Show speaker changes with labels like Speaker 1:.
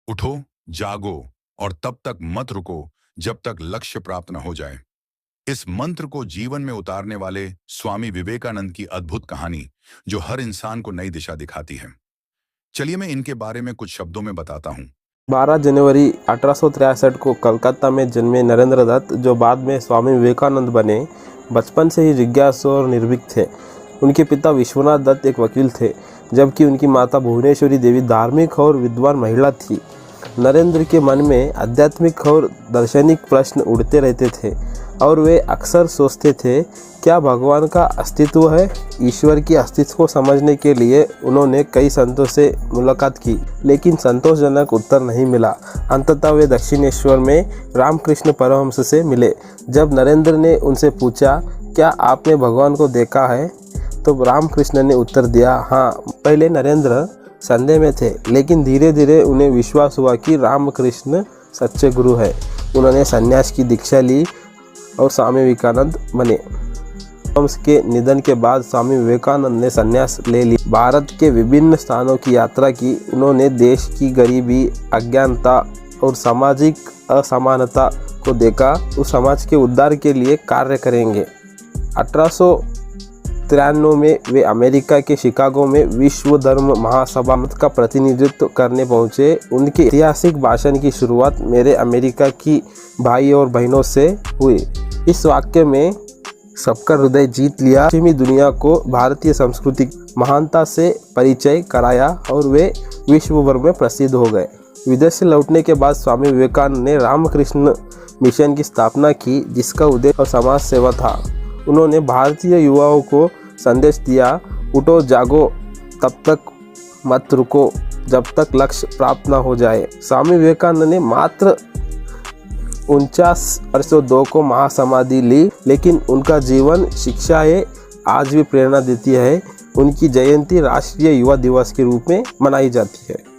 Speaker 1: उठो, जागो और तब तक मत रुको जब तक लक्ष्य प्राप्त न हो जाए। इस मंत्र को जीवन में उतारने वाले स्वामी विवेकानंद की अद्भुत कहानी, जो हर इंसान को नई दिशा दिखाती है। चलिए मैं इनके बारे में कुछ शब्दों में बताता हूँ।
Speaker 2: 12 जनवरी 1863 को कलकत्ता में जन्मे नरेंद्र दत्त, जो बाद में स्वामी विवेकानंद बने, बचपन से ही जिज्ञासु और निर्भीक थे। उनके पिता विश्वनाथ दत्त एक वकील थे, जबकि उनकी माता भुवनेश्वरी देवी धार्मिक और विद्वान महिला थी। नरेंद्र के मन में आध्यात्मिक और दार्शनिक प्रश्न उड़ते रहते थे और वे अक्सर सोचते थे, क्या भगवान का अस्तित्व है? ईश्वर की अस्तित्व को समझने के लिए उन्होंने कई संतों से मुलाकात की, लेकिन संतोषजनक उत्तर नहीं मिला। अंततः वे दक्षिणेश्वर में रामकृष्ण परमहंस से मिले। जब नरेंद्र ने उनसे पूछा, क्या आपने भगवान को देखा है? तो रामकृष्ण ने उत्तर दिया, हाँ। पहले नरेंद्र संदेह में थे, लेकिन धीरे धीरे उन्हें विश्वास हुआ कि रामकृष्ण सच्चे गुरु है। उन्होंने संन्यास की दीक्षा ली और स्वामी विवेकानंद बने। परमहंस के निधन के बाद स्वामी विवेकानंद ने संन्यास ले लिया। भारत के विभिन्न स्थानों की यात्रा की। उन्होंने देश की गरीबी, अज्ञानता और सामाजिक असमानता को देखा। उस समाज के उद्धार के लिए कार्य करेंगे। 1893 में वे अमेरिका के शिकागो में विश्व धर्म महासभा का प्रतिनिधित्व करने पहुंचे। उनके ऐतिहासिक भाषण की शुरुआत मेरे अमेरिका की भाई और बहनों से हुई। इस वाक्य में सबका हृदय जीत लिया। पश्चिमी दुनिया को भारतीय संस्कृति महानता से परिचय कराया और वे विश्व भर में प्रसिद्ध हो गए। विदेश से लौटने के बाद स्वामी विवेकानंद ने रामकृष्ण मिशन की स्थापना की, जिसका उद्देश्य और समाज सेवा था। उन्होंने भारतीय युवाओं को संदेश दिया, उठो जागो, तब तक मत रुको जब तक लक्ष्य प्राप्त न हो जाए। स्वामी विवेकानंद ने मात्र 49 वर्षों 2 को महासमाधि ली, लेकिन उनका जीवन शिक्षाएं आज भी प्रेरणा देती है। उनकी जयंती राष्ट्रीय युवा दिवस के रूप में मनाई जाती है।